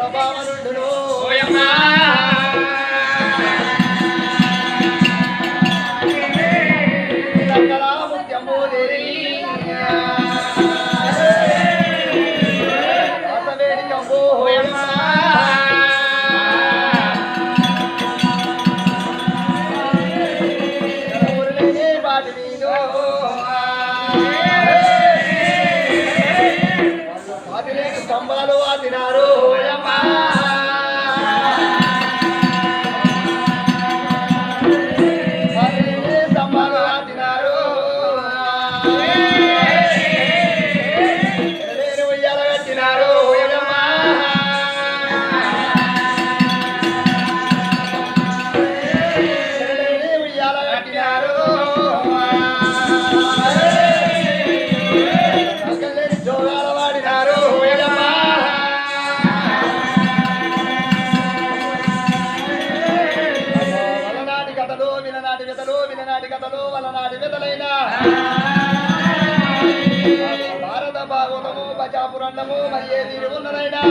బామనుండును స్తంభాలు తినారు స్తంభాలు తినారు ఉయ్యాల కట్టినారు ఉయ్యాల కట్టినారు జోగాల వాడినారు వలనాటి కథలు విననాటి వెతలు విననాటి కథలు వలనాటి వెతలైన భారత భాగవతము బచాపురండము మరి ఏ తీరు ఉన్నదైనా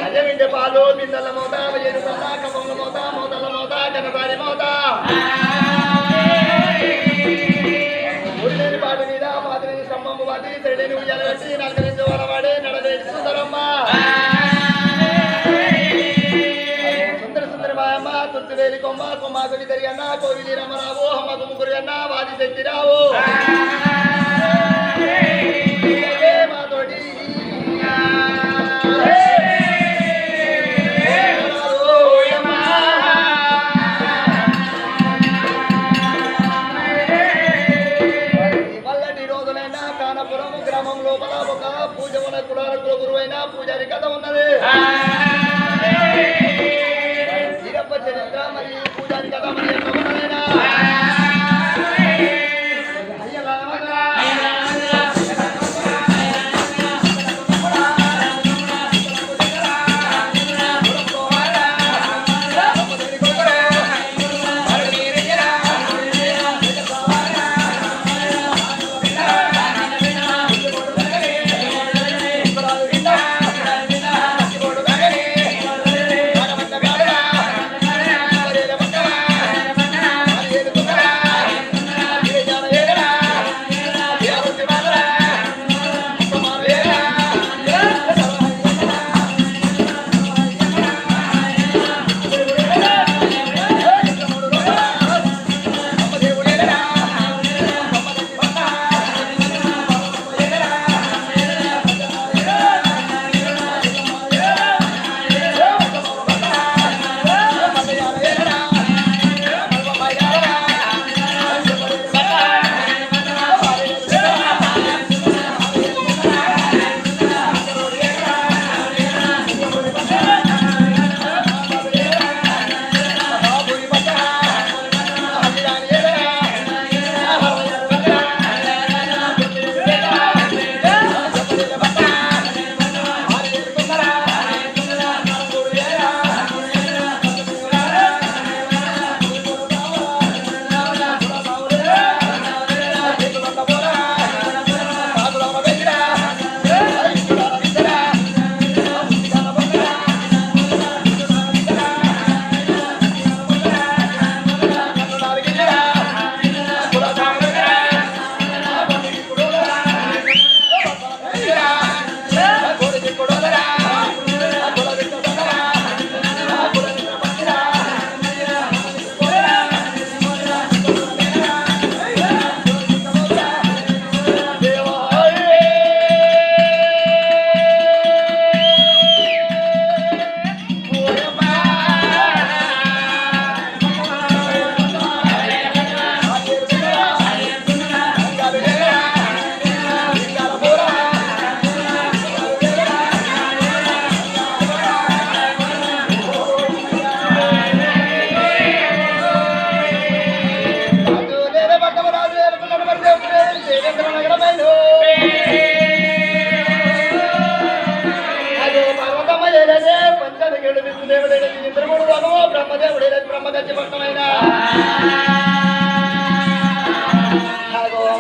అజమింటి పాలు బిందెల మోత ఏడు సన్న కపముల మోత మోతల మోత కనసారి మోత ఊరిలేని పాటి మీద పాతిని స్తంభము వాటి చెడిని ఉయ్యాల కట్టి నలకరించి వలవాడే నడలేని సుందరమ్మ సుందర సుందర మాయమ్మ తులసివేలి కొమ్మ కొమ్మాకుని తిరిగి అన్న కోవిలి రమ్మరావు అమ్మకు ముగ్గురు అన్న వాది శక్తి రావు మాతోటి గ్రామం లోపల ఒక పూజ ఉన్న కులాలకు గురువైన పూజారి కథ ఉన్నది వీరప్ప చరిత్ర మరి పూజారి కథ మరి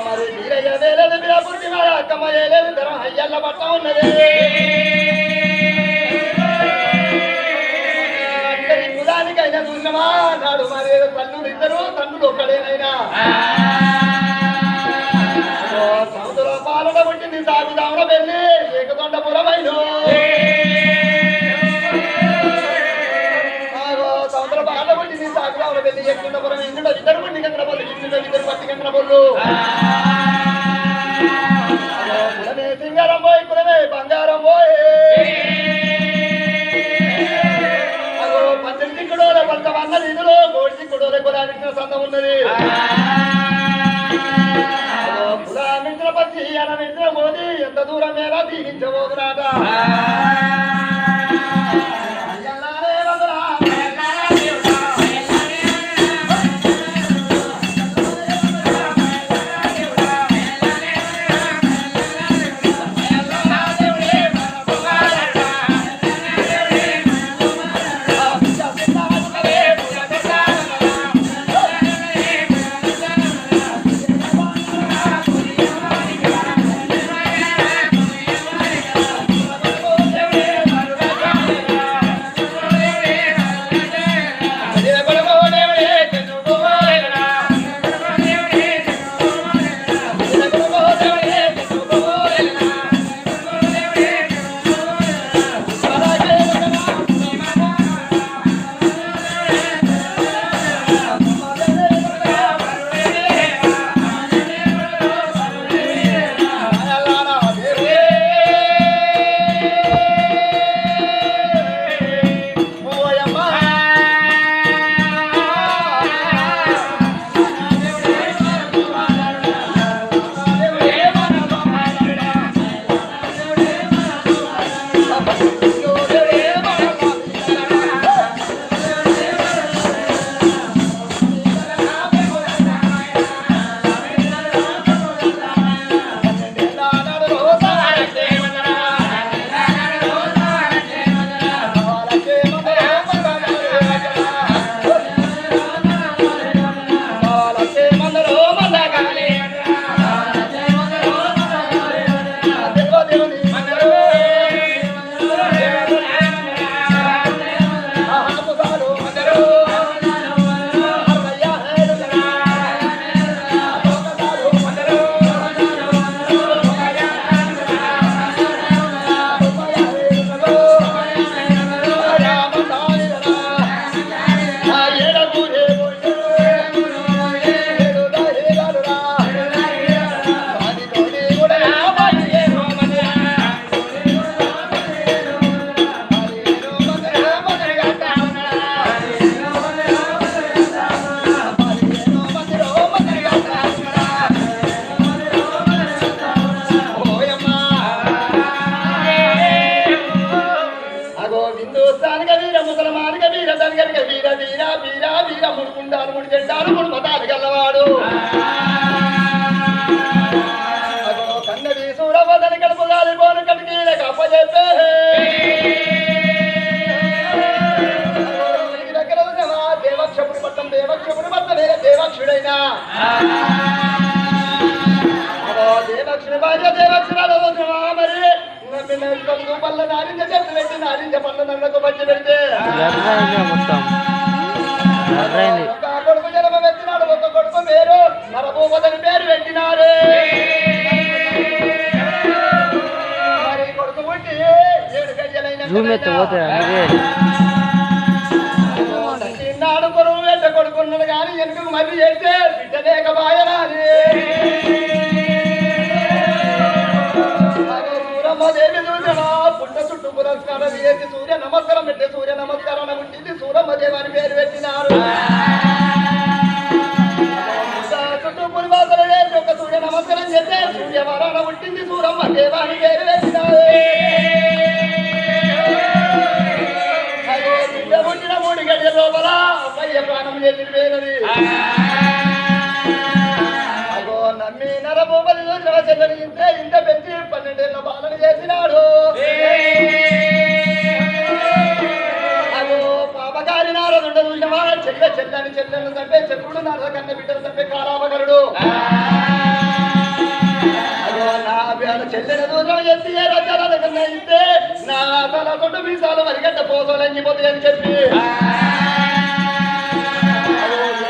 మరి వీరయ్య వేలేదు వీరపురి అక్కమ్మ వేలేదు ధరం అయ్యల్ల పట్ట ఉన్నది రాముడు ఒక్కడేనైనా సముద్ర పాలన పుట్టింది సాగుదామున వెళ్ళి ఏకదొండపురమైన సముద్ర పాలన పుట్టింది సాగుదామున వెళ్ళి ఏకదొండపురం ఇందులో ఇద్దరు పుట్టి కంకణ బొల్లు ఇందులో ఇద్దరు పట్టి కంకణ బొల్లు కులమే సింగారం పోయి కులమే బంగారం పోయి పంచడికుడోల పంచవన్న నిధులు గోడికుడోల కులామించిన సందం ఉన్నది కులామించిన పచ్చి అనమించిన మోదీ ఎంత దూరం మేర దీవించబోదునాట కన్నది సూరవదని కడుపు గాలిపోను కడికి అప్పచెప్పే దేవక్షపుడి పట్టం దేవక్షపుడి పట్ట వేరే దేవక్షుడైనా దేవక్షుడి భార్య దేవక్షురాలు మరి పళ్ళ నారింజ చెట్టు పెట్టి నారింజ పళ్ళ నన్నకు పచ్చి పెడితే కొడుకు జన్మ పెట్టినాడు ఒక కొడుకు పేరు నరభూపదని పేరు పెట్టినారు మరి కొడుకు పుట్టి 7 గడియలైన నాడు కొడుకు వెంట కొడుకున్నాడు కానీ వెనుకకు మళ్ళీ చేస్తే బిడ్డ లేక బాయనాది సూరమ్మదేవి చూసిన పుట్ట చుట్టూ పురస్కారం చేసి సూర్య నమస్కారం పెట్టే సూర్య నమస్కారం పుట్టింది సూరమ్మదేవి అని పేరు పెట్టినారు చుట్టూ పురివాసలు వేసి ఒక సూర్య నమస్కారం చేస్తే సూర్యవరాన పుట్టింది సూరమ్మదేవి అని పేరు పెట్టినారు బిడ్డ పుట్టిన 3 గడియల లోపల అప్పయ్య ప్రాణం చేసి వేరది అగో నమ్మి నరభూపతి చూసిన చెల్లని ఇంత పెంచి 12 ఏళ్ళ బాలను చేసినాడు అగో పాపకారి నారదుండ చూసినవా చెల్లని చంపే చక్రుడు నారద కన్న బిడ్డలు చంపే కారామగరుడు అగో నా చెల్లెని దూరం ఎత్తి ఏ రాజ్యాల కన్నా ఇస్తే నా తల తొట్టు మీసాలు మరిగడ్డ పోసోలంగిపోతాయి అని చెప్పి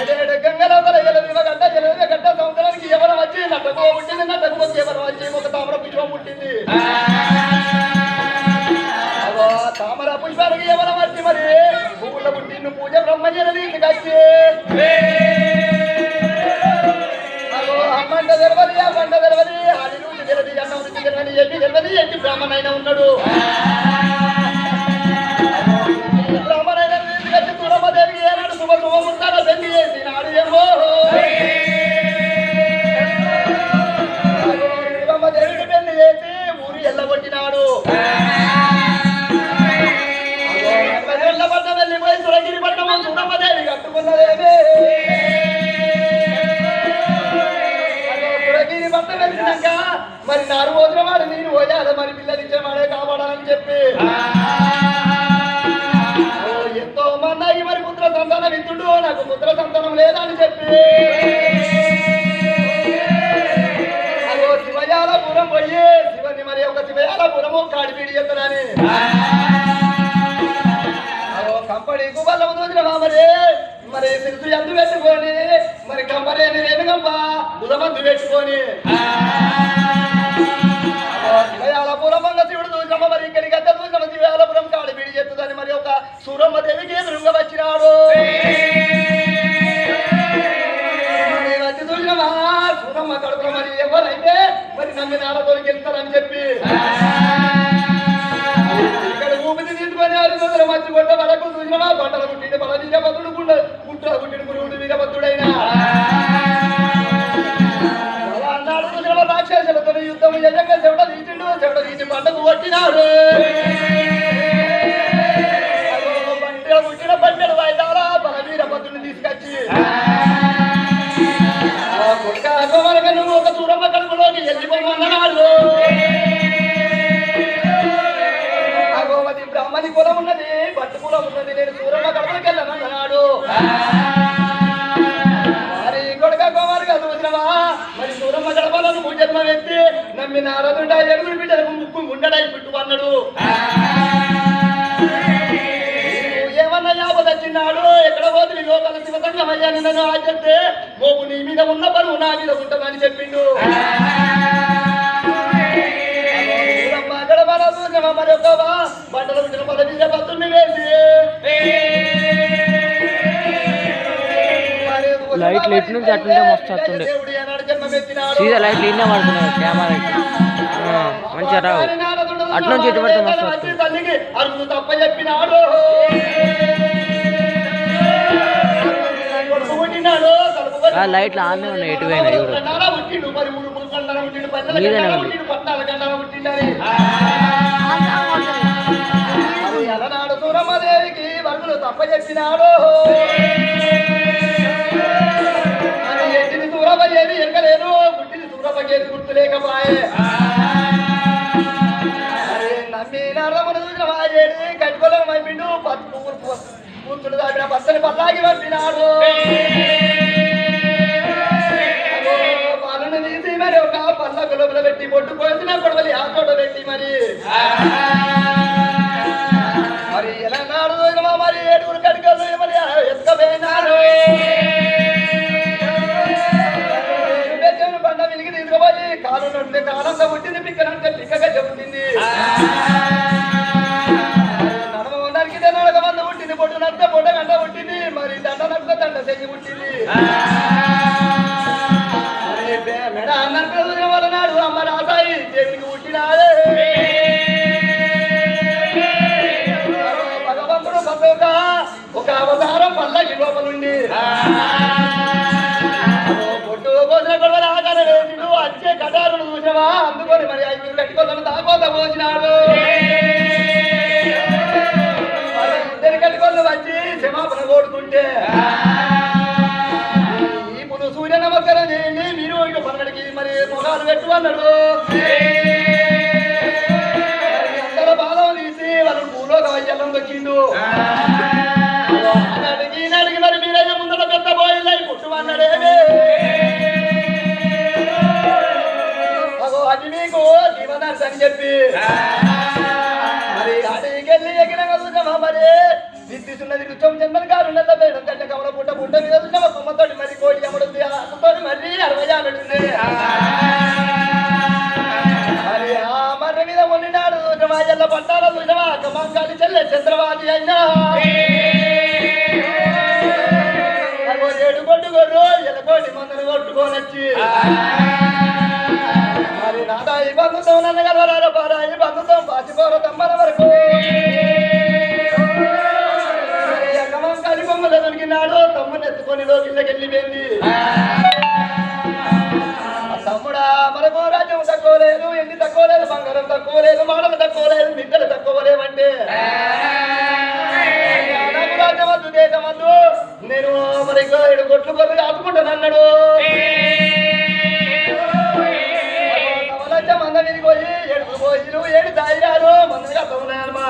7 గంగల తక్కువ పుట్టింది నా తక్కువ వచ్చి ఒక తామర పుష్పం పుట్టింది తామర పుష్పానికి ఎవరు వచ్చి మరి పువ్వుల పుట్టింది పూజ బ్రహ్మజనది వచ్చి అమ్మంట తెరవది ఆ పంట తెరవది అది రుచి తెరది అన్నం రుచి తెరవని ఎట్టి తెరవది ఎట్టి బ్రాహ్మణైన ఉన్నాడు బ్రాహ్మణైన వచ్చి తురమ్మదేవికి ఏనాడు శుభ శుభముంటారో పెళ్లి చేసి నాడు ఏమో బ్రహ్మదేవికి పెళ్లి చేసి ఊరు ఎల్లగొట్టినాడు పట్టణం వెళ్ళిపోయి సురగిరి పట్టణం సురమ్మదేవి కట్టుకున్నదేమే సురగిరి పట్టణం వెళ్ళినాక మరి నారు పోసిన వాడు నేను పోయాలి మరి పిల్లలు ఇచ్చిన వాడే కాపాడాలని చెప్పి ఎంతో మంది మరి పుత్ర సంతానం ఇస్తుండు నాకు పుత్ర సంతానం లేదని చెప్పి అదో శివయాలపురం పోయి శివని మరి ఒక శివయాలపురము కాడిపీడి చెప్తానని కంపడి గుబల్లము దూసిన మరి సిరుసు ఎందు పెట్టుకొని మరి కంపని రేణుగంప ఉదమందు పెట్టుకొని శివయాలపురం శివుడు దూసినమ్మ మరి ఇక్కడికి అంతా దూసిన శివయాలపురం కాడి పీడి చెప్తుందని మరి ఒక సూరమ్మ దేవికి ఎదురుగా వచ్చినాడు వచ్చి దూసినమా సూరమ్మ కడుపులో మరి ఎవరైతే మరి నమ్మి నాన్నతో గెలుస్తారని చెప్పి ఇక్కడ ఊపిరి తీసుకొని అరుణుల మధ్య కొట్ట వరకు చూసినా పంటలు పుట్టిన బల వీరభద్రుడు పుట్ట పుట్టిన గురువుడు వీరభద్రుడైనా అలా అన్నాడు రాక్షసులతో యుద్ధం యజంగా చెవిట తీసిండు చెవిట తీసి పంటకు కొట్టినాడు పంట పుట్టిన పంటలు వాయిదాలా బల వీరభద్రుడిని తీసుకొచ్చి కొడుక నువ్వు ఒక సూరమ్మ కడుపులోకి వెళ్ళిపోమన్నాడు బ్రాహ్మణి కులం ఉన్నది పట్టు కులం ఉన్నది నేను సూరమ్మ కడపకి వెళ్ళనన్నాడు మరి కొడుక కుమారుగా చూసినవా మరి సూరమ్మ గడపలను భూజన్మ ఎత్తి నమ్మి నారదుండ ఎడుగురు బిడ్డలకు ముక్కు గుండెడై పెట్టు అన్నాడు ఏమన్నా యాపద వచ్చినాడు ఎక్కడ పోతుంది లోకల శివసంగం అయ్యాని నన్ను ఆచరిస్తే మోపు నీ మీద ఉన్న బరువు నా మీద ఉంటుందని చెప్పిండు మరి ఒక పంటలు పుట్టిన పద మీద పత్తుని వేసి లైట్లు ఎటు నుంచి అట్లుంటే మస్తు వస్తుండే సీదా లైట్లు ఇన్నే పడుతున్నాయి కెమెరాకి మంచిగా రావు అటు నుంచి ఎటు పడితే మస్తు వస్తుంది తల్లికి అరుగు తప్ప చెప్పినాడు లైట్లు ఆన్నే ఉన్నాయి ఎటు పోయినా చూడు మీదనే ఉంది అలనాడు సూరమ్మదేవికి వరుణులు తప్ప చెప్పినాడు ఎట్టిని సూరమ్మయ్యేది ఎరగలేదు గుట్టిని సూరమ్మయ్యేది గుర్తు లేకపాయే నమ్మి నరమను చూసినవాయేది కట్టుకోలేక పంపిండు కూతుడు దాపిన పచ్చని పల్లాగి పంపినాడు పళ్ళను తీసి మరి ఒక పళ్ళ గులబుల పెట్టి పొట్టు కోసిన కొడవలి ఆ చోట పెట్టి మరి ఎలా నాడు మరి ఏడుగురు కడికలు మరి ఎత్తుకపోయినారు పంట వెలిగి తీసుకుపోయి కాలు నుండి కాలంగా పుట్టింది పిక్కనంటే పిక్కగా చెబుతుంది నడమ నరికితే నడక మంద పుట్టింది పొట్టు నడితే పొట్ట గంట పుట్టింది మరి దండ నడితే దండ చెయ్యి పుట్టింది మెడ అన్నట్టు వాళ్ళ నాడు అమ్మ రాసాయి దేవునికి పుట్టినాడే భగవంతుడు ఒక అవతారం పల్లకి లోపలుండి పొట్టు కోసిన గొడవలు ఆకారం వేసిండు వచ్చే కటారులు చూసినవా అందుకొని మరి 5 కట్టుకోలను దాకోత పోసినాడు ఇద్దరు కట్టుకోళ్ళు వచ్చి క్షమాపణ కోరుతుంటే ఇప్పుడు సూర్య నమస్కారం చేయండి మీరు ఇక పన్నడికి మరి మొహాలు పెట్టు అన్నాడు అందరూ బాధం తీసి వాళ్ళు భూలోక వైద్యం వచ్చిండు ఈనాడికి మరి మీరైనా ముందర పెద్ద పోయింది పుట్టు అన్నాడేమి అది మీకు జీవనాన్ని అని చెప్పి మరి అడిగి వెళ్ళి ఎగిన చూసామా మరి దిద్దిస్తున్నది రుచం చందన్ గారు నెల వేయడం కంటే కమల పుట్ట పుట్ట మీద చూసామా కొమ్మతోటి మరి కోడి అమ్మడుంది మరి 60 ఆమెడుంది మాయల్ల పట్టాల చూసినవా కమంకాలి చెల్లె చంద్రవాది అయినా ఏడు కొట్టుకోరు ఎలకోటి మందులు కొట్టుకోనొచ్చి మరి నాదా ఈ బంధుతో నన్ను కలవరారు పారా ఈ బంధుతో పాచిపోర తమ్మల వరకు కమంకాలి బొమ్మలు దొరికినాడు తమ్ముని ఎత్తుకొని లోకిళ్ళకెళ్ళిపోయింది తమ్ముడా మనకు రాజ్యం తక్కువ లేదు ఎండి తక్కువ లేదు బంగారం తక్కువ లేదు మానవ తక్కువ లేదు నిద్రలు తక్కువ లేవంటే నాకు రాజ్యం వద్దు దేశం వద్దు నేను మరి 7 కొట్లు కొద్ది ఆపుకుంటాను అన్నాడు మంద మీదకి పోయి 7 పోయిలు 7 దాయిరాలు మందగా అర్థం ఉన్నాయమ్మా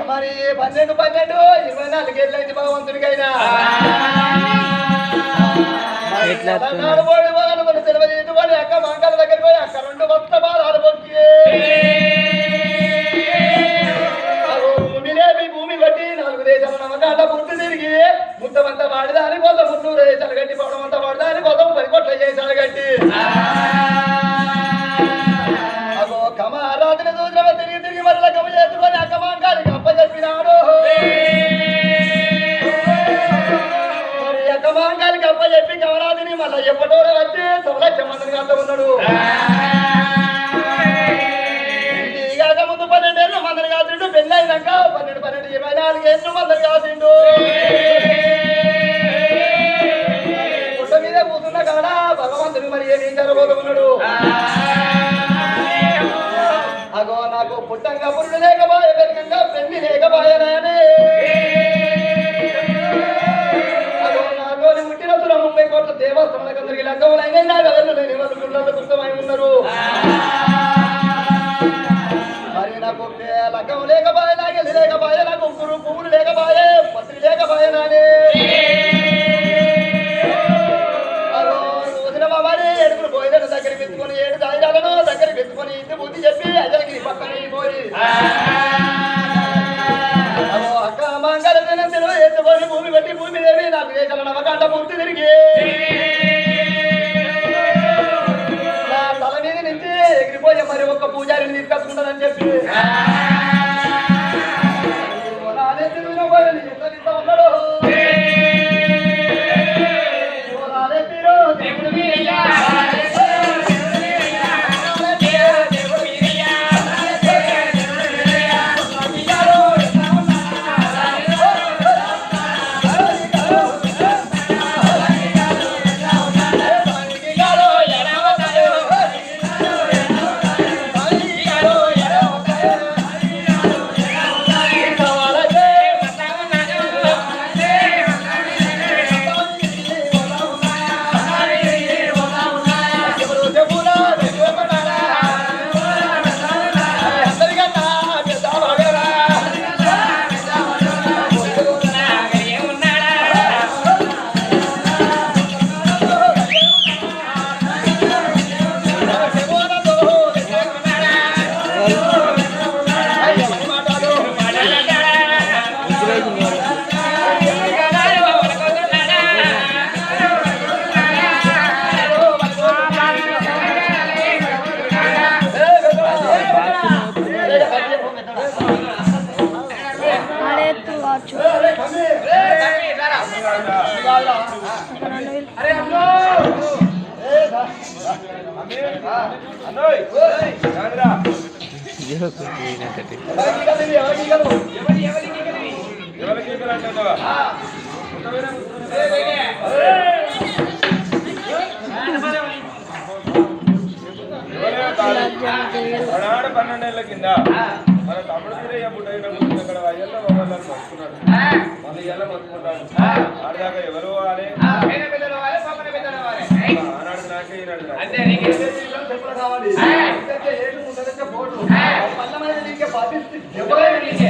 మరి 12 24 ఏళ్ళైంది భగవంతుడికైనా అక్క మంగళ దగ్గర పోయి అక్క 2 కొత్త బాధాలు పొక్కి భూమి లేపి భూమి కట్టి 4 దేశాల నమ్మకాల పూర్తి తిరిగి ముద్దమంతా వాడిదాని కోసం 300 దేశాలు కట్టి పవడం అంతా వాడిదాని కోసం 10 కోట్ల దేశాలు కట్టి కమారాధన సూత్రమ తిరిగి తిరిగి మరల కమ చేసుకొని అక్క మంగాలికి అప్పచెప్పినాడు మరి అక్క మంగాలికి అప్పచెప్పి కమరాధిని మళ్ళీ ఎప్పటోడే వచ్చి 9 మందిని అంత ఉన్నాడు ఇక ముందు 12 ఏళ్ళు మందిని కాసిండు పెళ్ళి అయినాక 12 24 ఏళ్ళు మందిని కాసిండు గుట్ట మీద కూతున్న కాడ భగవంతుని మరి ఏమి జరగబోతున్నాడు అగో నాకు పుట్టంగా పురుడు లేకపోయే పెరిగంగా పెళ్లి లేకపోయానే అగో నాతోని పుట్టిన 30 కోట్ల దేవస్థానాలకు అందరికి లగ్గములైనా నా గదలు లేని వాళ్ళు గుళ్ళల్లో గుర్తమై ఉన్నారు మరి నాకు లగ్గం లేకపోయే నాగలి లేకపోయే నాకు పువ్వులు లేకపోయే పత్రి లేకపోయేనానే అగో చూసినవా మరి 7 పోయిన దగ్గరికి ఎత్తుకొని 7 దాయిరాలను దగ్గరికి ఎత్తుకొని ఇంటి బుద్ధి చెప్పి అజలగిరి పక్కన పోయి అక్క మంగళ దినం ఎత్తుకొని భూమి పెట్టి భూమి దేవి నాకు దేశాల నమ్మకాండ పూర్తి తిరిగి నా తల మీద నుంచి ఎగిరిపోయే మరి ఒక్క పూజారిని తీసుకొచ్చుకుంటానని చెప్పి ఉన్నాడు దేవుడు మీరయ్యా ఆనాడు 12 ఏళ్ల కింద మన తమ్ముడు వీరయ్య పుట్టైన ఇక్కడ అయ్యల్లో వాళ్ళని మర్చుకున్నాడు. మళ్ళీ ఇయ్యాల మర్చుకుంటాడు. ఆడదాకా ఎవరు పోవాలి? ఆనాడు నాకే ఈనాడు అంటే నీకు చెప్పులు కావాలి ఏడు ముందర పోటు మళ్ళీ నీకే పాటిస్తే ఎవరైనా నీకే